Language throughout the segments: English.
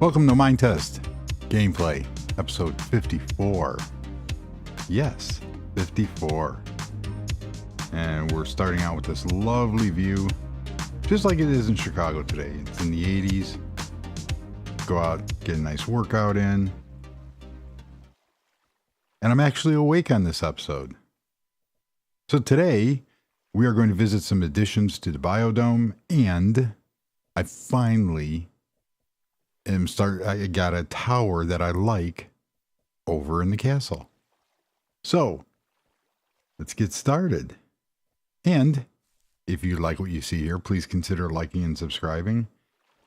Welcome to Minetest Gameplay, episode 54. Yes, 54. And we're starting out with this lovely view, just like it is in Chicago today. It's in the 80s. Go out, get a nice workout in. And I'm actually awake on this episode. So today, we are going to visit some additions to the biodome, and I finally I got a tower that I like over in the castle. So let's get started. And if you like what you see here, please consider liking and subscribing.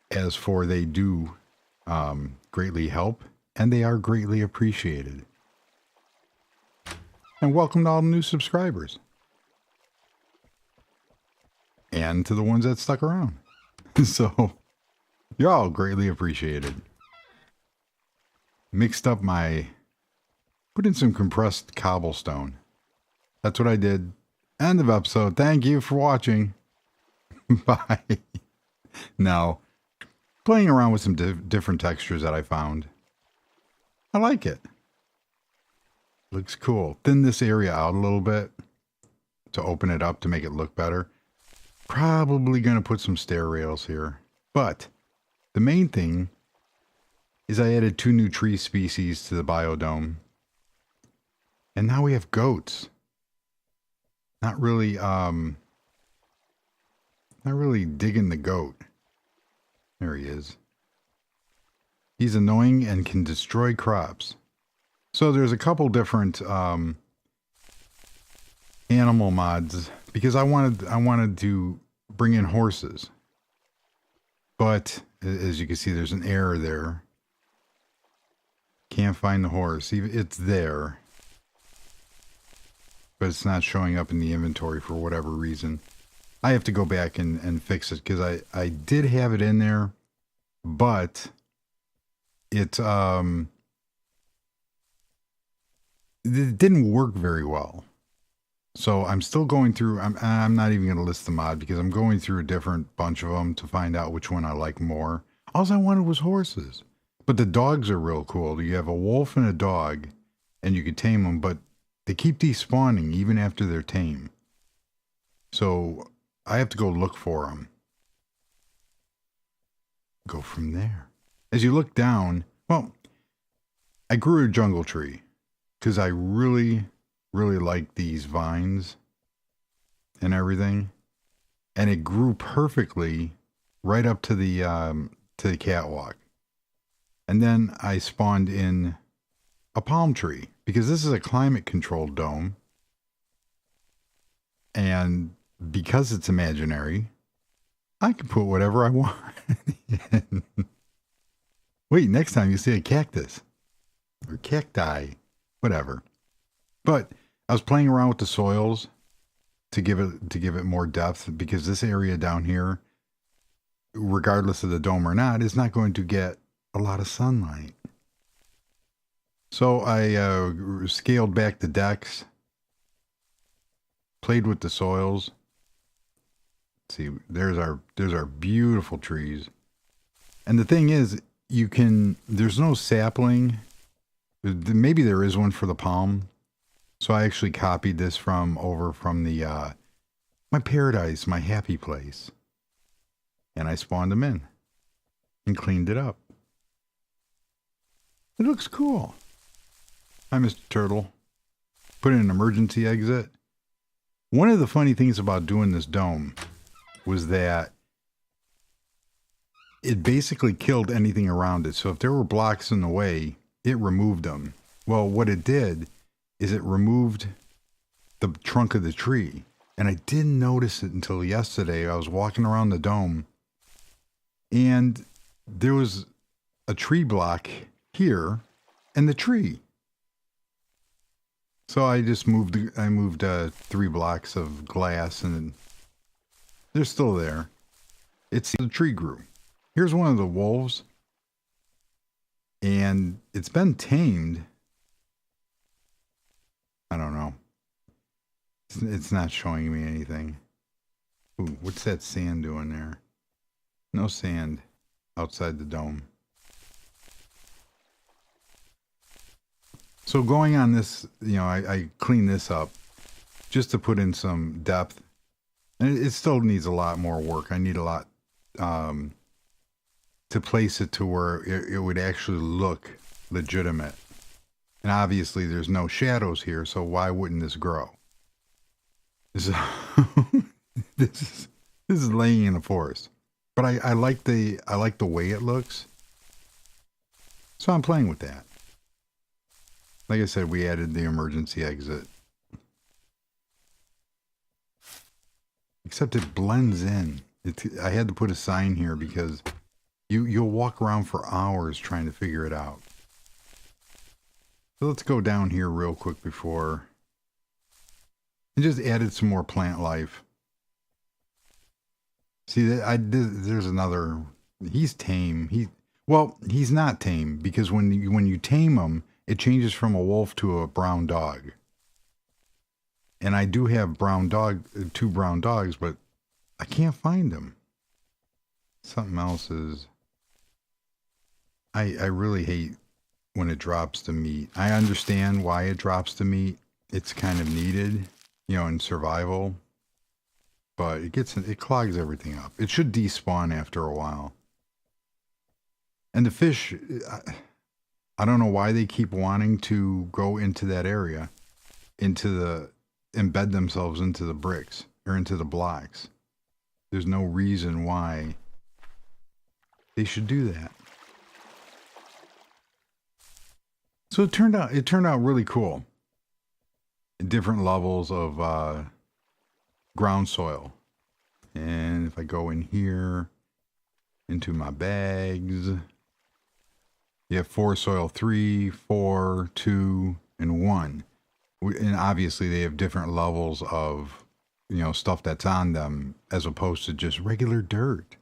As for they do greatly help, and they are greatly appreciated. And welcome to all the new subscribers. And to the ones that stuck around. So you're all greatly appreciated. Put in some compressed cobblestone. That's what I did. End of episode. Thank you for watching. Bye. Now, playing around with some different textures that I found. I like it. Looks cool. Thin this area out a little bit to open it up to make it look better. Probably going to put some stair rails here. But the main thing is I added 2 new tree species to the biodome. And now we have goats. Not really digging the goat. There he is. He's annoying and can destroy crops. So there's a couple different animal mods because I wanted to bring in horses. But as you can see, there's an error there. Can't find the horse. It's there, but it's not showing up in the inventory for whatever reason. I have to go back and fix it because I did have it in there, but it didn't work very well. So I'm still going through, I'm not even going to list the mod because I'm going through a different bunch of them to find out which one I like more. All I wanted was horses. But the dogs are real cool. You have a wolf and a dog, and you can tame them, but they keep despawning even after they're tame. So I have to go look for them. Go from there. As you look down, well, I grew a jungle tree because I really like these vines and everything, and it grew perfectly right up to the catwalk. And then I spawned in a palm tree because this is a climate controlled dome, and because it's imaginary, I can put whatever I want in. Wait, next time you see a cactus or cacti, whatever. But I was playing around with the soils to give it more depth because this area down here, regardless of the dome or not, is not going to get a lot of sunlight. So I scaled back the decks, played with the soils. Let's see, there's our beautiful trees. And the thing is, there's no sapling. Maybe there is one for the palm. So I actually copied this from the my paradise, my happy place. And I spawned them in and cleaned it up. It looks cool. Hi, Mr. Turtle. Put in an emergency exit. One of the funny things about doing this dome was that it basically killed anything around it. So if there were blocks in the way, it removed them. Well, what it did is it removed the trunk of the tree. And I didn't notice it until yesterday. I was walking around the dome and there was a tree block here and the tree. So I just moved 3 blocks of glass and they're still there. The tree grew. Here's one of the wolves and it's been tamed. I don't know. It's not showing me anything. Ooh, what's that sand doing there? No sand outside the dome. So going on this, I clean this up just to put in some depth. And it still needs a lot more work. I need a lot to place it to where it would actually look legitimate. And obviously there's no shadows here, so why wouldn't this grow? So this is laying in the forest. But I like the way it looks. So I'm playing with that. Like I said, we added the emergency exit. Except it blends in. I had to put a sign here because you'll walk around for hours trying to figure it out. So let's go down here real quick before. And just added some more plant life. See, there's another. He's tame. He's not tame because when you tame him, it changes from a wolf to a brown dog. And I do have two brown dogs, but I can't find them. Something else is. I really hate when it drops the meat. I understand why it drops the meat. It's kind of needed, in survival. But it clogs everything up. It should despawn after a while. And the fish, I don't know why they keep wanting to go into that area, embed themselves into the bricks or into the blocks. There's no reason why they should do that. So it turned out really cool. Different levels of ground soil. And if I go in here into my bags, you have 4 soil, 3, 4, 2, and 1. And obviously they have different levels of, stuff that's on them as opposed to just regular dirt.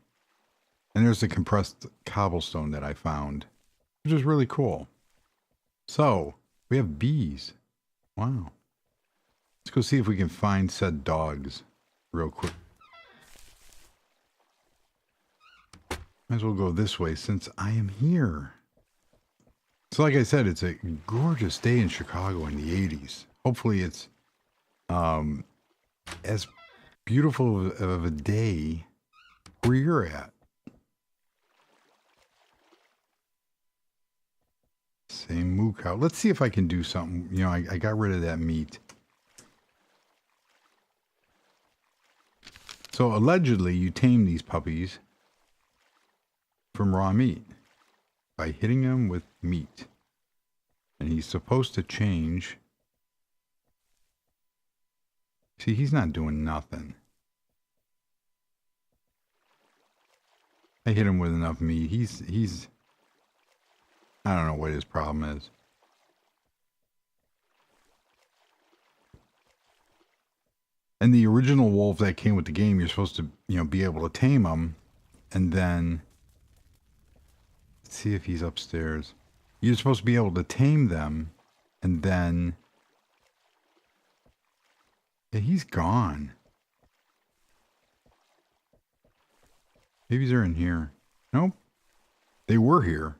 And there's the compressed cobblestone that I found, which is really cool. So we have bees. Wow. Let's go see if we can find said dogs real quick. Might as well go this way since I am here. So like I said, it's a gorgeous day in Chicago in the 80s. Hopefully it's as beautiful of a day where you're at. Same moo cow. Let's see if I can do something. I got rid of that meat. So allegedly you tame these puppies from raw meat by hitting them with meat. And he's supposed to change. See, he's not doing nothing. I hit him with enough meat. He's I don't know what his problem is. And the original wolf that came with the game, you're supposed to, be able to tame him. And then, let's see if he's upstairs. You're supposed to be able to tame them. And then, yeah, he's gone. Maybe they're in here. Nope. They were here.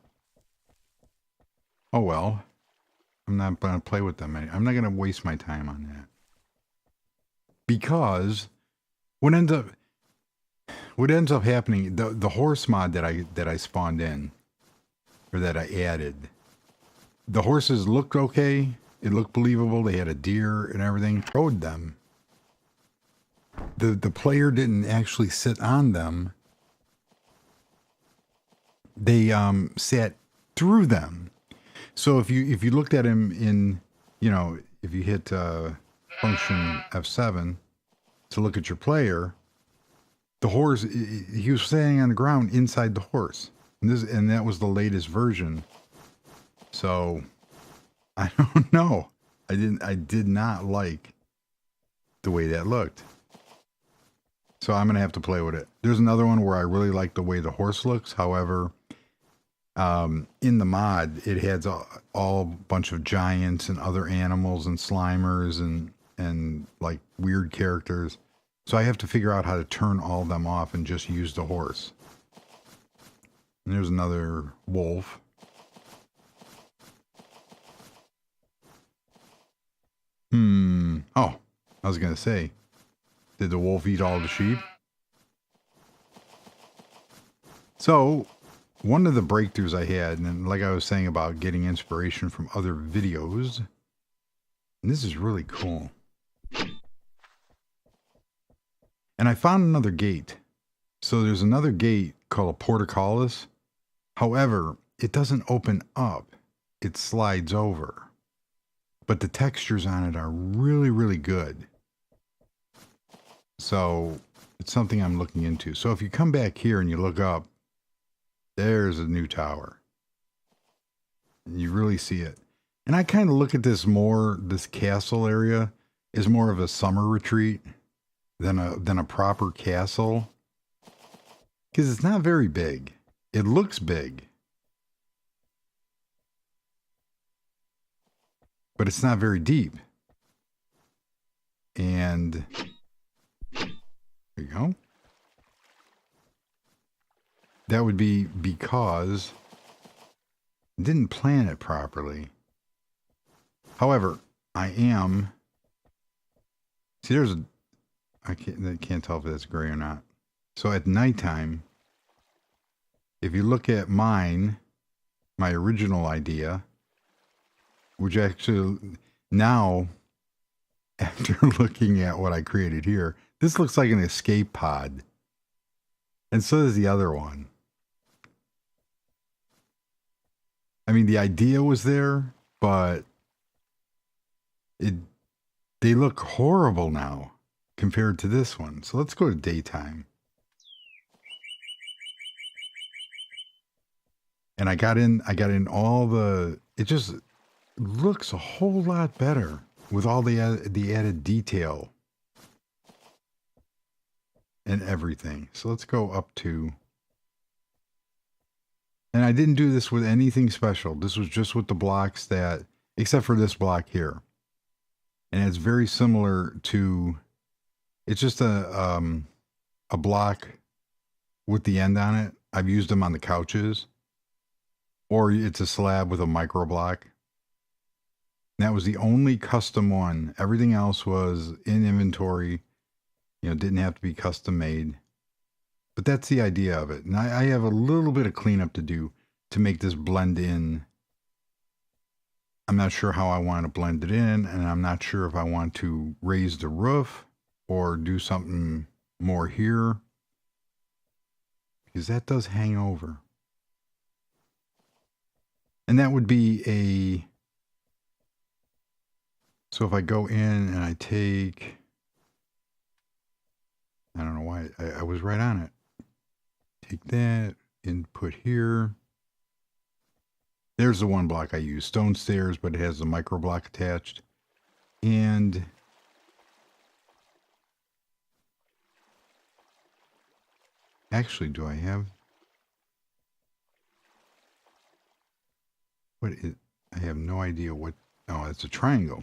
Oh well. I'm not going to play with them. I'm not going to waste my time on that. Because what ends up happening, the horse mod that I spawned in, or that I added, the horses looked okay. It looked believable. They had a deer and everything. Rode them. The player didn't actually sit on them. They sat through them. So if you looked at him in, if you hit function F7 to look at your player, the horse, he was standing on the ground inside the horse. And that was the latest version. So I don't know. I did not like the way that looked. So I'm going to have to play with it. There's another one where I really like the way the horse looks. However, in the mod, it has all bunch of giants and other animals and slimers and like weird characters. So I have to figure out how to turn all of them off and just use the horse. And there's another wolf. Oh, I was going to say, did the wolf eat all the sheep? So, one of the breakthroughs I had, and like I was saying about getting inspiration from other videos, and this is really cool. And I found another gate. So there's another gate called a portcullis. However, it doesn't open up. It slides over. But the textures on it are really, really good. So it's something I'm looking into. So if you come back here and you look up, there's a new tower. And you really see it. And I kind of look at this more, this castle area is more of a summer retreat than a proper castle. Because it's not very big. It looks big. But it's not very deep. And there you go. That would be because I didn't plan it properly. However, I am. See, there's a. I can't tell if that's gray or not. So at nighttime, if you look at my original idea, which actually now, after looking at what I created here, this looks like an escape pod. And so does the other one. I mean, the idea was there, but they look horrible now compared to this one. So let's go to daytime. And I got in all the, it just looks a whole lot better with all the added detail and everything. So let's go up to, and I didn't do this with anything special. This was just with the blocks that, except for this block here. And it's very similar to, it's just a block with the end on it. I've used them on the couches. Or it's a slab with a micro block. And that was the only custom one. Everything else was in inventory. You know, didn't have to be custom made. But that's the idea of it. And I have a little bit of cleanup to do to make this blend in. I'm not sure how I want to blend it in. And I'm not sure if I want to raise the roof or do something more here. Because that does hang over. And that would be a, so if I go in and I take, I don't know why, I was right on it. Take that, input here. There's the one block I use, stone stairs, but it has the micro block attached. And actually, do I have, what is, I have no idea what, oh, it's a triangle.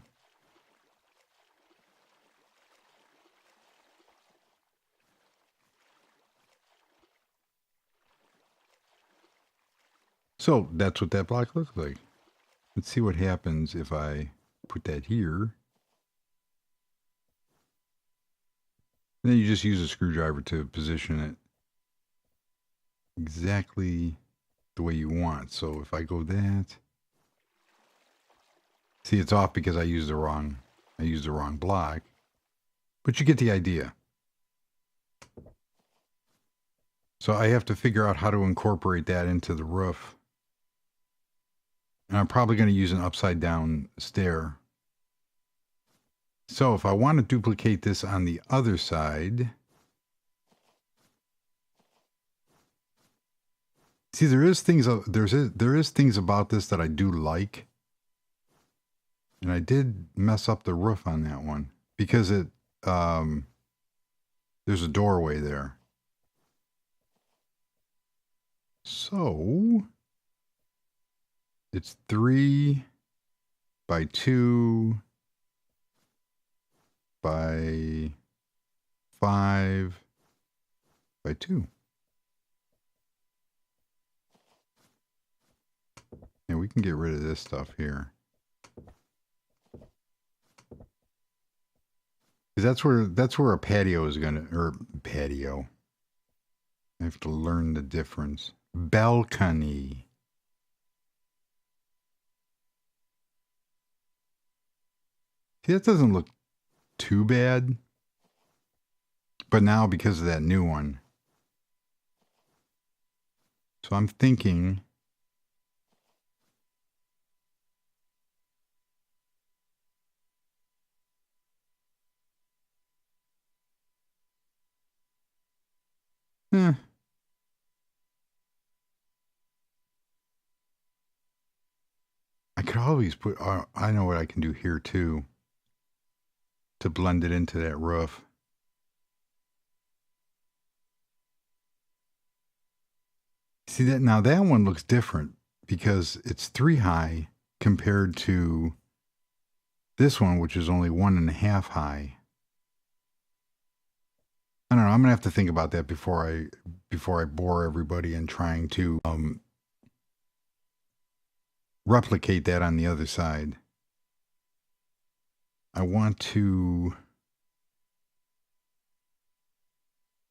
So that's what that block looks like. Let's see what happens if I put that here. And then you just use a screwdriver to position it exactly the way you want. So if I go that, see, it's off because I used the wrong block, but you get the idea. So I have to figure out how to incorporate that into the roof. And I'm probably going to use an upside down stair. So if I want to duplicate this on the other side, see, there is things about this that I do like. And I did mess up the roof on that one because it there's a doorway there. So it's 3 by 2 by 5 by 2. And we can get rid of this stuff here. Because that's where a patio is gonna, or patio. I have to learn the difference. Balcony. See, that doesn't look too bad. But now because of that new one. So I'm thinking. Eh. I could always put, I know what I can do here too. To blend it into that roof. See that now that one looks different because it's 3 high compared to this one, which is only 1.5 high. I don't know. I'm gonna have to think about that before I bore everybody in trying to replicate that on the other side. I want to.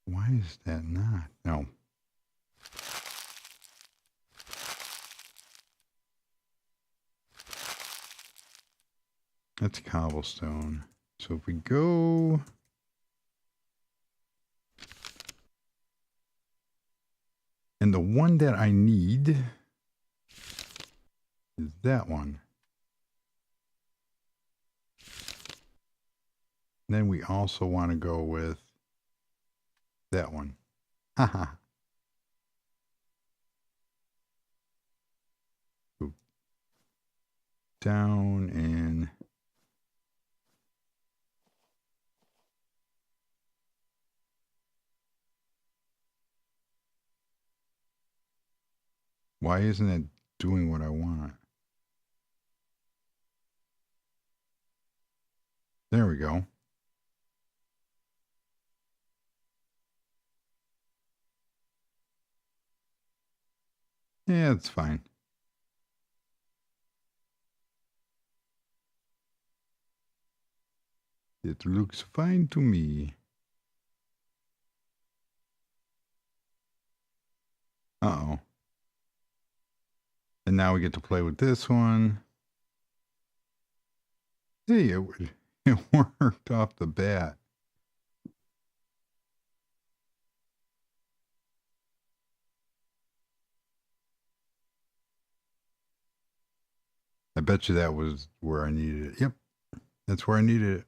Why is that not? No. That's cobblestone. So if we go. And the one that I need is that one. And then we also want to go with that one. Haha. Down and why isn't it doing what I want? There we go. Yeah, it's fine. It looks fine to me. Uh-oh. And now we get to play with this one. Hey, it worked off the bat. I bet you that was where I needed it. Yep, that's where I needed it.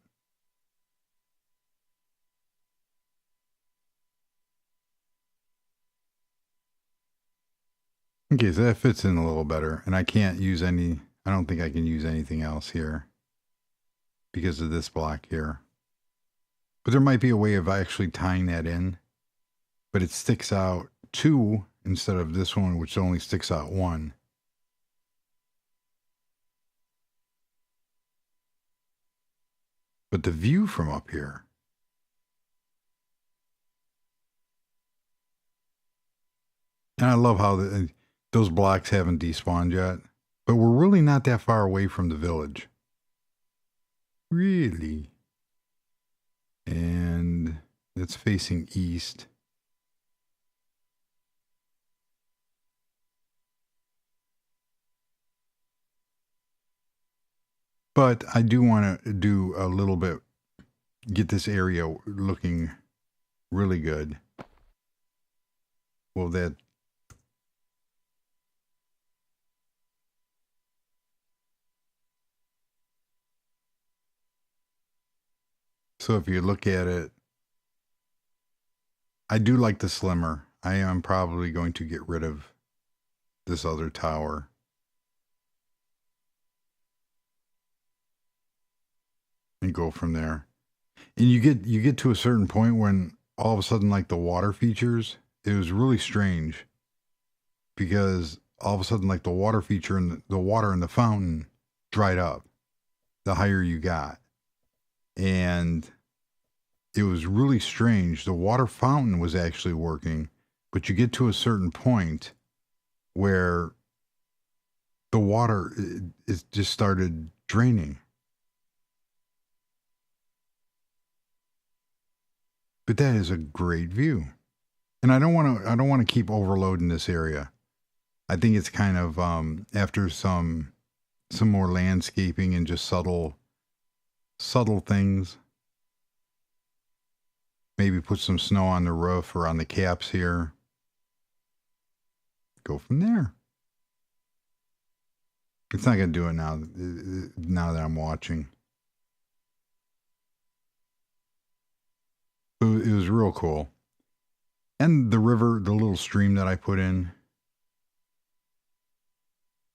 Okay, so that fits in a little better. And I can't use any, I don't think I can use anything else here because of this block here. But there might be a way of actually tying that in. But it sticks out 2 instead of this one, which only sticks out 1. But the view from up here. And I love how those blocks haven't despawned yet. But we're really not that far away from the village. Really. And it's facing east. But I do want to do a little bit, get this area looking really good. Well, that. So if you look at it, I do like the slimmer. I am probably going to get rid of this other tower. And go from there. And you get to a certain point when all of a sudden, like the water features, it was really strange because all of a sudden, like the water feature and the water in the fountain dried up the higher you got. And it was really strange. The water fountain was actually working, but you get to a certain point where the water it just started draining. But that is a great view. And I don't want to keep overloading this area. I think it's kind of after some more landscaping and just subtle things. Maybe put some snow on the roof or on the caps here. Go from there. It's not going to do it now that I'm watching. It was real cool. And the river, the little stream that I put in,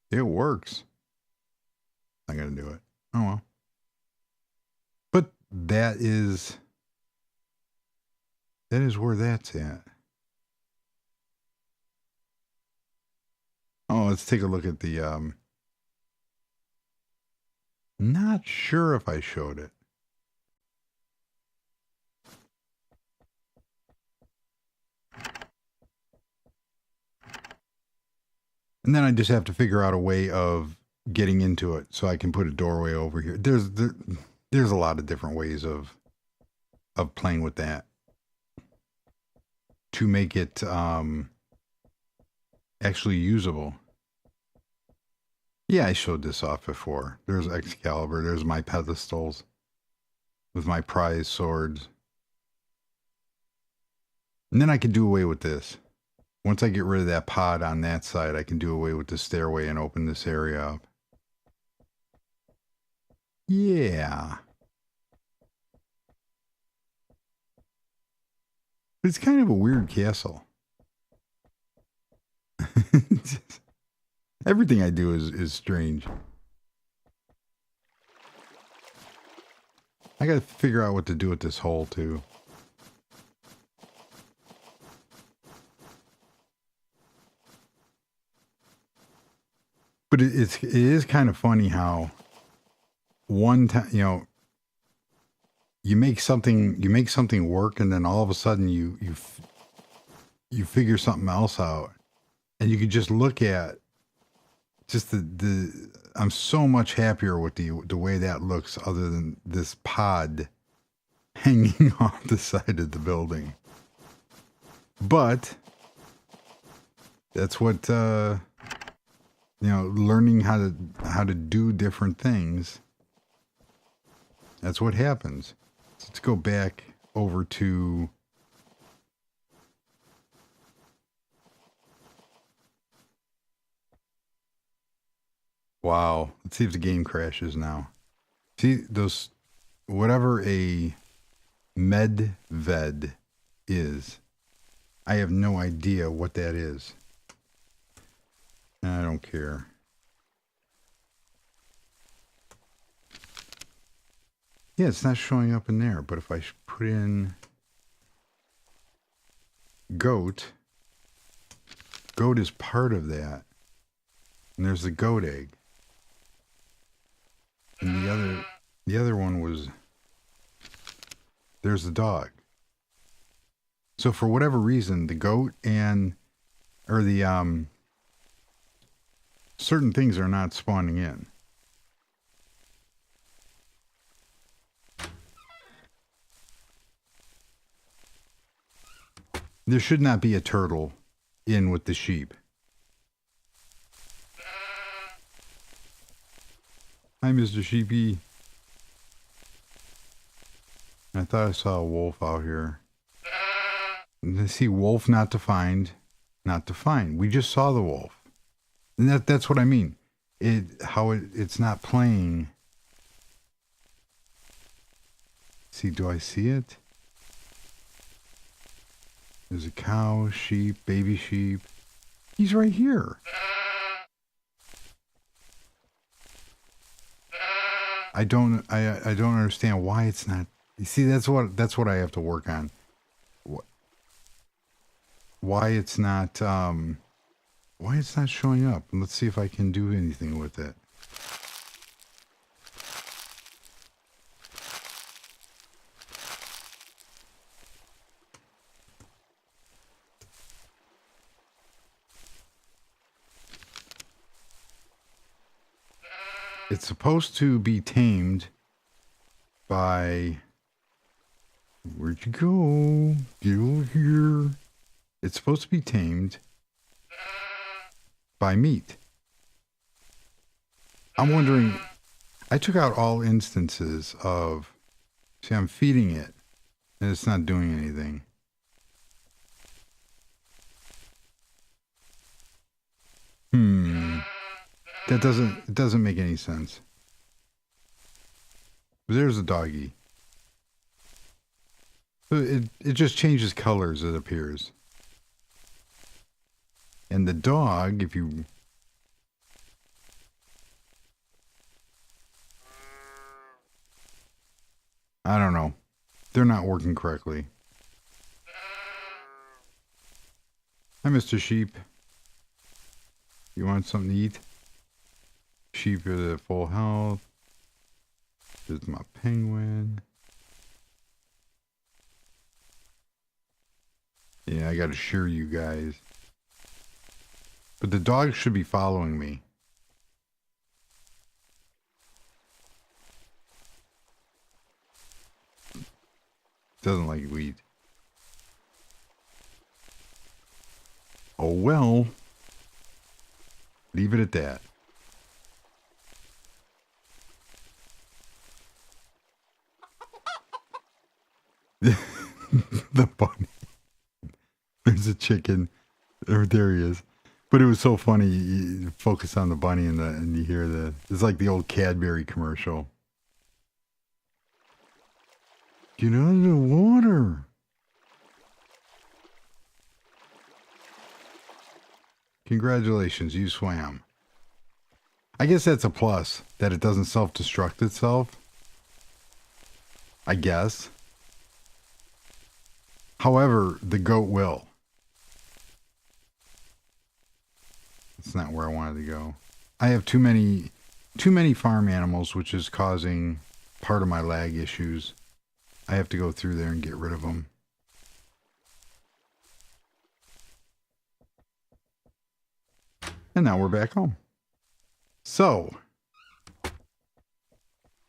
it works. Not going to do it. Oh well. But that is where that's at. Oh, let's take a look at the, not sure if I showed it. And then I just have to figure out a way of getting into it so I can put a doorway over here. There's a lot of different ways of playing with that to make it actually usable. Yeah, I showed this off before. There's Excalibur. There's my pedestals with my prize swords. And then I can do away with this. Once I get rid of that pod on that side, I can do away with the stairway and open this area up. Yeah. But it's kind of a weird castle. Everything I do is strange. I gotta figure out what to do with this hole too. But it is kind of funny how one time, you make something work, and then all of a sudden you figure something else out, and you can just look at just the I'm so much happier with the way that looks, other than this pod hanging off the side of the building. But that's what learning how to do different things. That's what happens. So let's go back over to wow. Let's see if the game crashes now. See those, whatever a medved is. I have no idea what that is. I don't care. Yeah, it's not showing up in there, but if I put in goat is part of that. And there's the goat egg. And the other one was, there's the dog. So for whatever reason, the goat or the certain things are not spawning in. There should not be a turtle in with the sheep. Hi, Mr. Sheepy. I thought I saw a wolf out here. I see wolf not defined. Not defined. We just saw the wolf. And that's what I mean. It's not playing. See, do I see it? There's a cow, sheep, baby sheep. He's right here. I don't understand why it's not. You see, that's what I have to work on. Why it's not showing up. Let's see if I can do anything with it. It's supposed to be tamed by Where'd you go? Get over here. It's supposed to be tamed by meat. I'm wondering, I took out all instances of, see, I'm feeding it and it's not doing anything. That doesn't make any sense. There's a doggy. It just changes colors, it appears. And the dog, if you... I don't know. They're not working correctly. Hi, Mr. Sheep. You want something to eat? Sheep are at full health. There's my penguin. Yeah, I gotta shear you guys. But the dog should be following me. Doesn't like weed. Oh well. Leave it at that. The bunny. There's a chicken. There he is. But it was so funny. You focus on the bunny and you hear it's like the old Cadbury commercial. Get out of the water. Congratulations, you swam. I guess that's a plus, that it doesn't self-destruct itself. I guess. However, the goat will. It's not where I wanted to go. I have too many farm animals, which is causing part of my lag issues. I have to go through there and get rid of them. And now we're back home. So,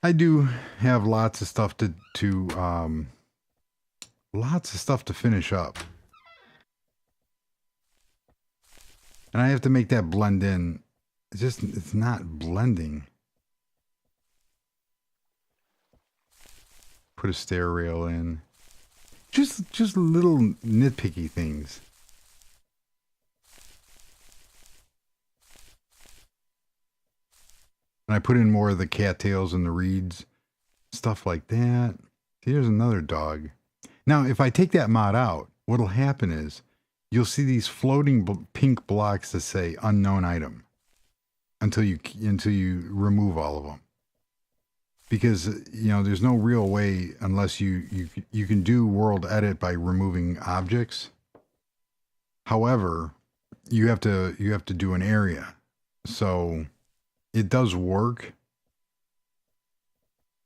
I do have lots of stuff to finish up. And I have to make that blend in. It's not blending. Put a stair rail in. Just little nitpicky things. And I put in more of the cattails and the reeds. Stuff like that. Here's another dog. Now, if I take that mod out, what'll happen is you'll see these floating pink blocks that say unknown item until you remove all of them. Because, you know, there's no real way unless you can do world edit by removing objects. However, you have to do an area. So it does work.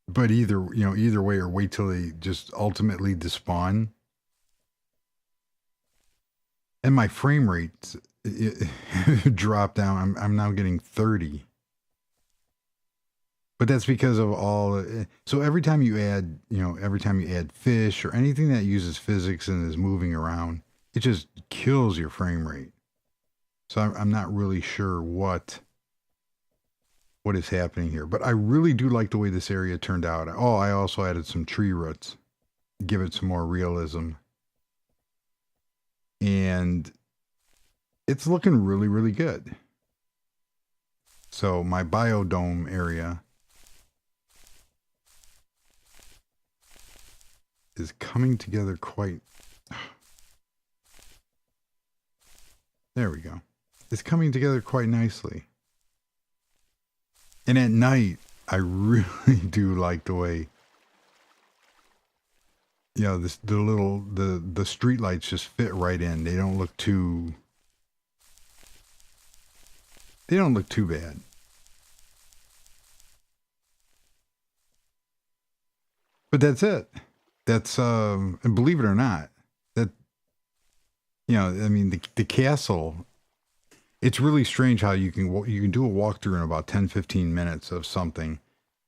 But either way, or wait till they just ultimately despawn. And my frame rate dropped down. I'm now getting 30. But that's because of all. So every time you add fish or anything that uses physics and is moving around, it just kills your frame rate. So I'm not really sure what is happening here. But I really do like the way this area turned out. Oh, I also added some tree roots. Give it some more realism. And it's looking really, really good. So my biodome area is coming together quite... There we go. It's coming together quite nicely. And at night, I really do like the way, you know, the street lights just fit right in. They don't look too bad. But that's it. That's and believe it or not, that, you know, I mean, the castle, it's really strange how you can do a walkthrough in about 10-15 minutes of something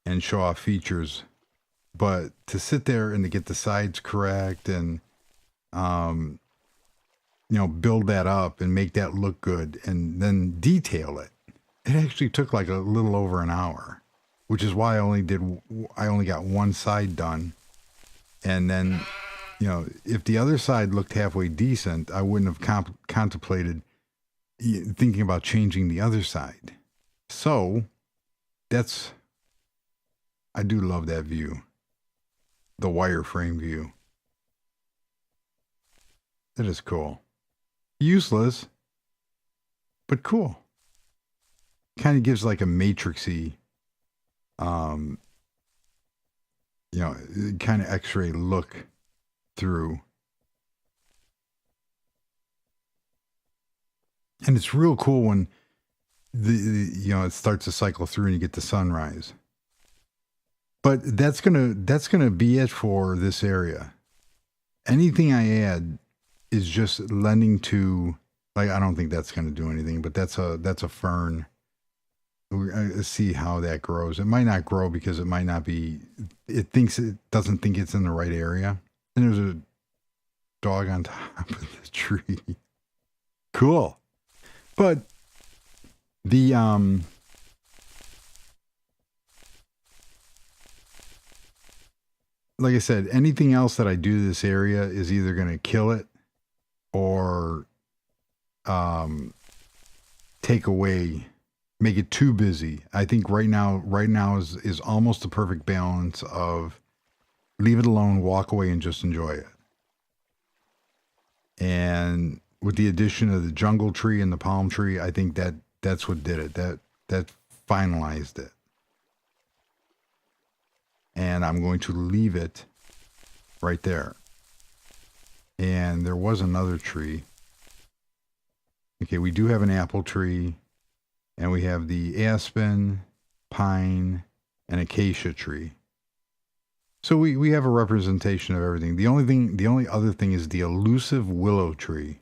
and show off features But to sit there and to get the sides correct and, you know, build that up and make that look good and then detail it, it actually took like a little over an hour, which is why I only got one side done. And then, you know, if the other side looked halfway decent, I wouldn't have contemplated thinking about changing the other side. So I do love that view. The wireframe view. That is cool. Useless, but cool. Kind of gives like a matrixy, you know, kind of X-ray look through. And it's real cool when you know, it starts to cycle through and you get the sunrise. But that's gonna be it for this area. Anything I add is just lending to, like, I don't think that's gonna do anything, but that's a fern. Let's see how that grows. It might not grow because it might not be. It doesn't think it's in the right area. And there's a dog on top of the tree. Cool. But the like I said, anything else that I do to this area is either going to kill it or take away, make it too busy. I think right now is almost the perfect balance of leave it alone, walk away, and just enjoy it. And with the addition of the jungle tree and the palm tree, I think that's what did it. That finalized it. And I'm going to leave it right there. And there was another tree. Okay, we do have an apple tree, and we have the aspen, pine, and acacia tree. So we have a representation of everything. The only other thing is the elusive willow tree.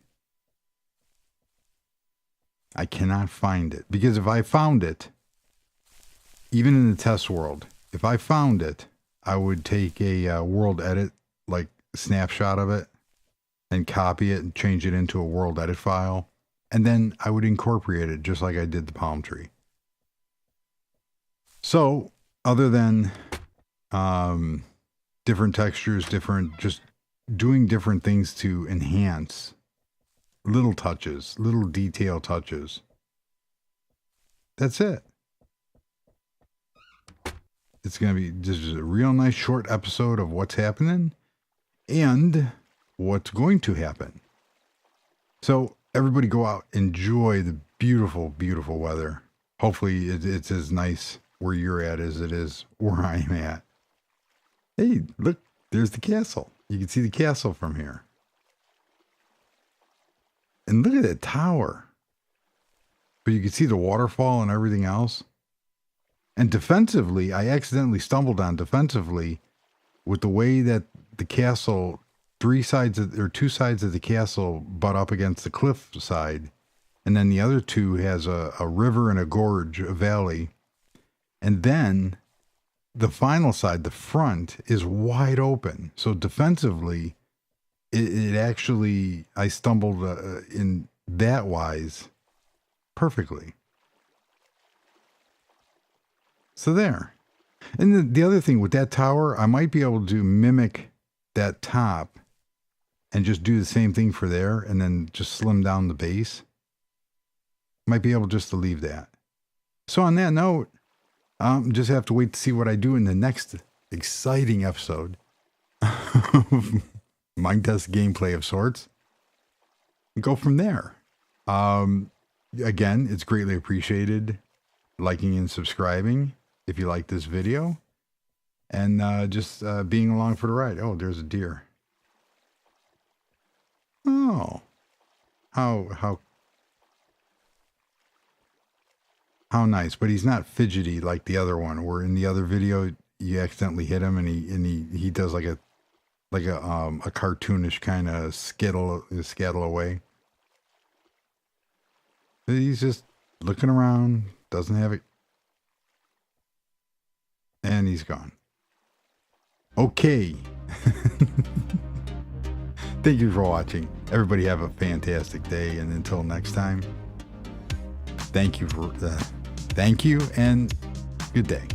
I cannot find it, because if I found it, even in the test world, if I found it, I would take a world edit, like snapshot of it, and copy it and change it into a world edit file. And then I would incorporate it just like I did the palm tree. So other than different textures, just doing different things to enhance little touches, little detail touches. That's it. It's going to be just a real nice short episode of what's happening and what's going to happen. So everybody go out, enjoy the beautiful, beautiful weather. Hopefully it's as nice where you're at as it is where I'm at. Hey, look, there's the castle. You can see the castle from here. And look at that tower. But you can see the waterfall and everything else. And defensively, I accidentally stumbled on defensively with the way that the castle, two sides of the castle butt up against the cliff side. And then the other two has a river and a gorge, a valley. And then the final side, the front, is wide open. So defensively, it actually, I stumbled in that wise perfectly. So there. And the other thing with that tower, I might be able to mimic that top and just do the same thing for there and then just slim down the base. Might be able just to leave that. So on that note, just have to wait to see what I do in the next exciting episode of Minetest gameplay of sorts. And go from there. Again, it's greatly appreciated liking and subscribing if you like this video, and just being along for the ride. Oh, there's a deer. Oh, how nice. But he's not fidgety like the other one, where in the other video you accidentally hit him and he does like a cartoonish kind of scattle away. But he's just looking around, doesn't have it. And he's gone. Okay. Thank you for watching. Everybody have a fantastic day, and until next time, thank you and good day.